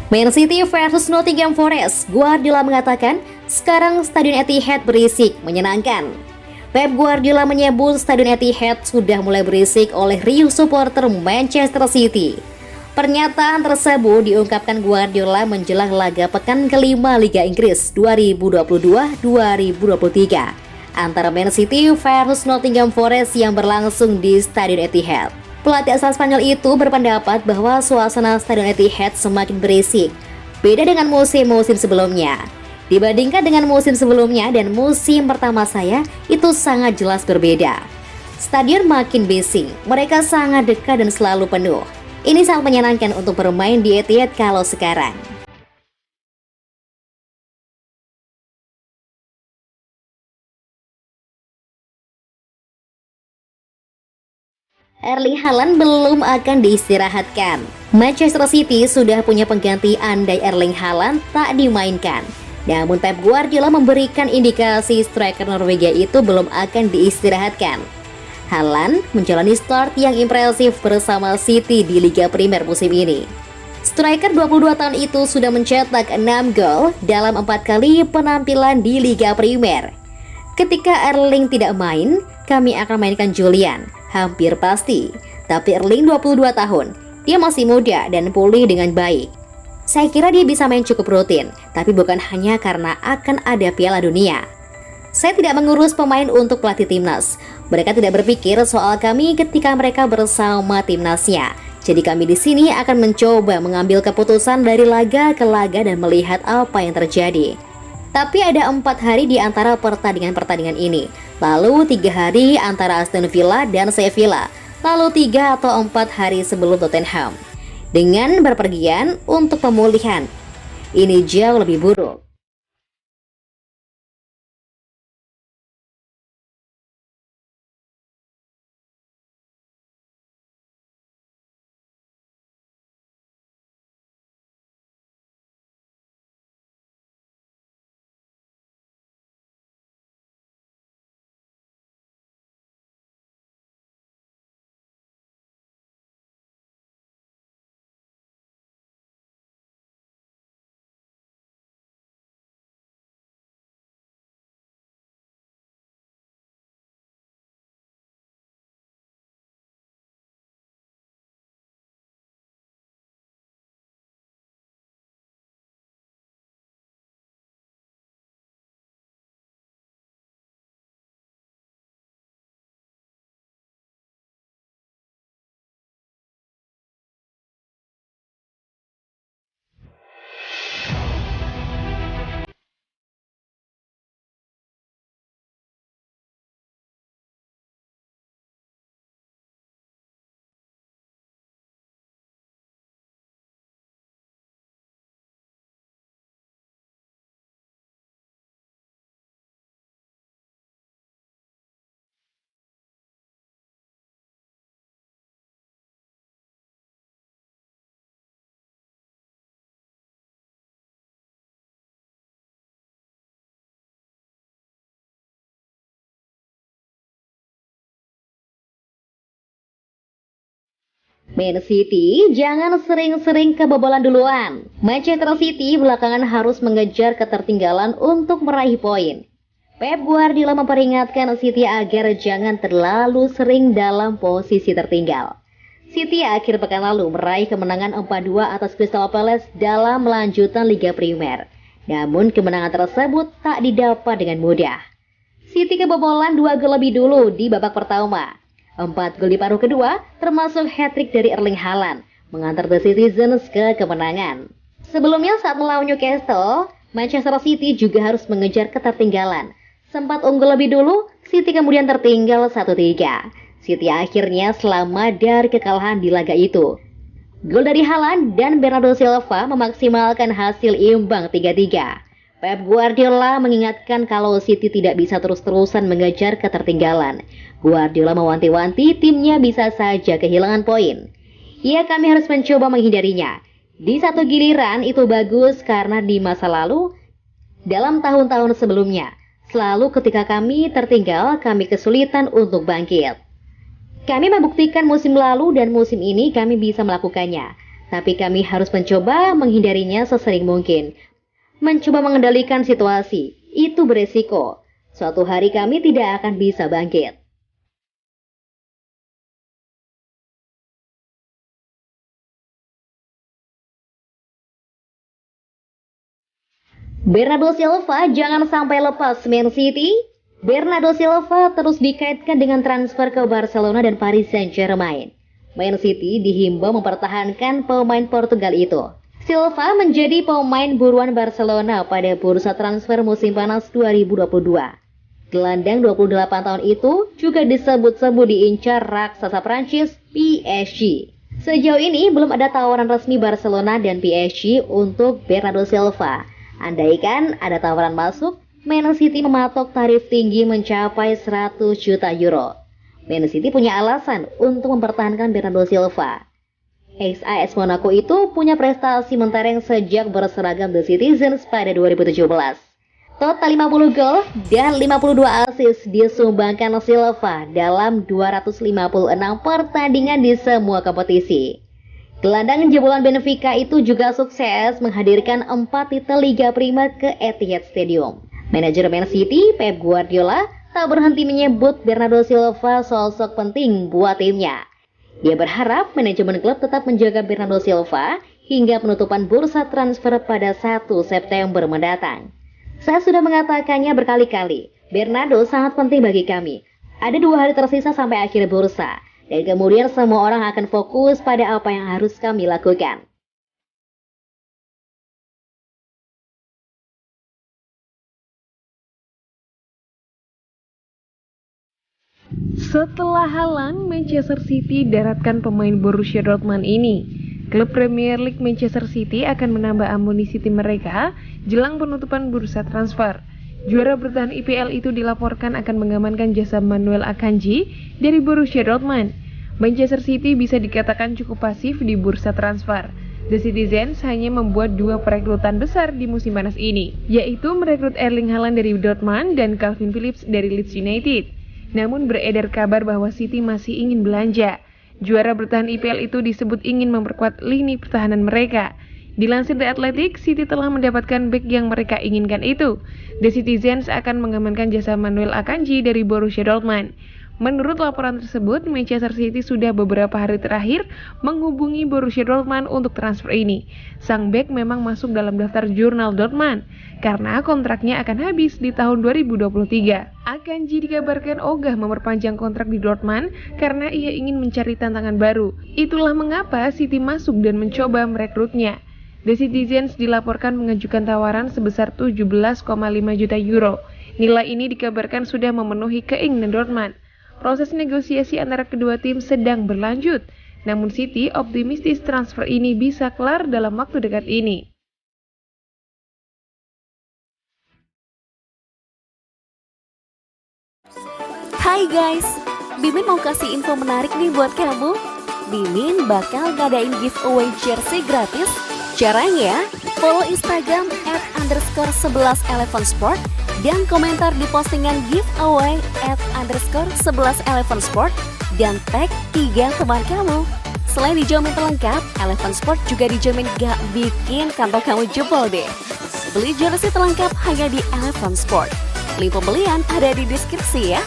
Man City versus Nottingham Forest. Guardiola mengatakan, sekarang Stadion Etihad berisik, menyenangkan. Pep Guardiola menyebut Stadion Etihad sudah mulai berisik oleh riuh supporter Manchester City. Pernyataan tersebut diungkapkan Guardiola menjelang laga pekan kelima Liga Inggris 2022-2023 antara Man City versus Nottingham Forest yang berlangsung di Stadion Etihad. Pelatih asal Spanyol itu berpendapat bahwa suasana Stadion Etihad semakin berisik, beda dengan musim-musim sebelumnya. Dibandingkan dengan musim sebelumnya dan musim pertama saya, itu sangat jelas berbeda. Stadion makin bising, mereka sangat dekat dan selalu penuh. Ini sangat menyenangkan untuk bermain di Etihad kalau sekarang. Erling Haaland belum akan diistirahatkan. Manchester City sudah punya pengganti andai Erling Haaland tak dimainkan. Namun Pep Guardiola memberikan indikasi striker Norwegia itu belum akan diistirahatkan. Haaland menjalani start yang impresif bersama City di Liga Primer musim ini. Striker 22 tahun itu sudah mencetak 6 gol dalam 4 kali penampilan di Liga Primer. Ketika Erling tidak main, kami akan mainkan Julian, hampir pasti. Tapi Erling 22 tahun, dia masih muda dan pulih dengan baik. Saya kira dia bisa main cukup rutin, tapi bukan hanya karena akan ada Piala Dunia. Saya tidak mengurus pemain untuk pelatih timnas. Mereka tidak berpikir soal kami ketika mereka bersama timnasnya. Jadi kami di sini akan mencoba mengambil keputusan dari laga ke laga dan melihat apa yang terjadi. Tapi ada 4 hari di antara pertandingan-pertandingan ini. Lalu 3 hari antara Aston Villa dan Sevilla. Lalu 3 atau 4 hari sebelum Tottenham. Dengan berpergian untuk pemulihan. Ini jauh lebih buruk. Man City jangan sering-sering kebobolan duluan. Manchester City belakangan harus mengejar ketertinggalan untuk meraih poin. Pep Guardiola memperingatkan City agar jangan terlalu sering dalam posisi tertinggal. City akhir pekan lalu meraih kemenangan 4-2 atas Crystal Palace dalam lanjutan Liga Primer. Namun kemenangan tersebut tak didapat dengan mudah. City kebobolan 2 gol lebih dulu di babak pertama. 4 gol di paruh kedua, termasuk hat-trick dari Erling Haaland, mengantar The Citizens ke kemenangan. Sebelumnya saat melawan Newcastle, Manchester City juga harus mengejar ketertinggalan. Sempat unggul lebih dulu, City kemudian tertinggal 1-3. City akhirnya selamat dari kekalahan di laga itu. Gol dari Haaland dan Bernardo Silva memaksimalkan hasil imbang 3-3. Pep Guardiola mengingatkan kalau City tidak bisa terus-terusan mengejar ketertinggalan. Guardiola mewanti-wanti timnya bisa saja kehilangan poin. Ya, kami harus mencoba menghindarinya. Di satu giliran itu bagus karena di masa lalu, dalam tahun-tahun sebelumnya, selalu ketika kami tertinggal, kami kesulitan untuk bangkit. Kami membuktikan musim lalu dan musim ini kami bisa melakukannya. Tapi kami harus mencoba menghindarinya sesering mungkin. Mencoba mengendalikan situasi, itu beresiko. Suatu hari kami tidak akan bisa bangkit. Bernardo Silva jangan sampai lepas Man City. Bernardo Silva terus dikaitkan dengan transfer ke Barcelona dan Paris Saint-Germain. Man City dihimbau mempertahankan pemain Portugal itu. Silva menjadi pemain buruan Barcelona pada bursa transfer musim panas 2022. Gelandang 28 tahun itu juga disebut-sebut diincar raksasa Prancis PSG. Sejauh ini belum ada tawaran resmi Barcelona dan PSG untuk Bernardo Silva. Andaikan ada tawaran masuk, Man City mematok tarif tinggi mencapai 100 juta euro. Man City punya alasan untuk mempertahankan Bernardo Silva. Ex-AS Monaco itu punya prestasi mentereng sejak berseragam The Citizens pada 2017. Total 50 gol dan 52 assist disumbangkan Silva dalam 256 pertandingan di semua kompetisi. Gelandang jebolan Benfica itu juga sukses menghadirkan 4 titel Liga Prima ke Etihad Stadium. Manajer Man City, Pep Guardiola, tak berhenti menyebut Bernardo Silva sosok penting buat timnya. Dia berharap manajemen klub tetap menjaga Bernardo Silva hingga penutupan bursa transfer pada 1 September mendatang. Saya sudah mengatakannya berkali-kali, Bernardo sangat penting bagi kami. Ada 2 hari tersisa sampai akhir bursa. Dan kemudian semua orang akan fokus pada apa yang harus kami lakukan. Setelah Haaland, Manchester City daratkan pemain Borussia Dortmund ini. Klub Premier League Manchester City akan menambah amunisi tim mereka jelang penutupan bursa transfer. Juara bertahan IPL itu dilaporkan akan mengamankan jasa Manuel Akanji dari Borussia Dortmund. Manchester City bisa dikatakan cukup pasif di bursa transfer. The Citizens hanya membuat 2 perekrutan besar di musim panas ini, yaitu merekrut Erling Haaland dari Dortmund dan Calvin Phillips dari Leeds United. Namun beredar kabar bahwa City masih ingin belanja. Juara bertahan IPL itu disebut ingin memperkuat lini pertahanan mereka. Dilansir The Athletic, City telah mendapatkan bek yang mereka inginkan itu. The Citizens akan mengamankan jasa Manuel Akanji dari Borussia Dortmund. Menurut laporan tersebut, Manchester City sudah beberapa hari terakhir menghubungi Borussia Dortmund untuk transfer ini. Sang bek memang masuk dalam daftar jurnal Dortmund karena kontraknya akan habis di tahun 2023. Akanji dikabarkan ogah memperpanjang kontrak di Dortmund karena ia ingin mencari tantangan baru. Itulah mengapa City masuk dan mencoba merekrutnya. The Citizens dilaporkan mengajukan tawaran sebesar 17,5 juta euro. Nilai ini dikabarkan sudah memenuhi keinginan Dortmund. Proses negosiasi antara kedua tim sedang berlanjut, namun City optimistis transfer ini bisa kelar dalam waktu dekat ini. Hai guys, Mimin mau kasih info menarik nih buat kamu. Mimin bakal ngadain giveaway jersey gratis. Caranya, follow Instagram @_11elevensport dan komentar di postingan giveaway @_11elevensport dan tag 3 teman kamu. Selain dijamin terlengkap, Eleven Sport juga dijamin gak bikin kantong kamu jebol deh. Beli jersey terlengkap hanya di Eleven Sport. Link pembelian ada di deskripsi ya.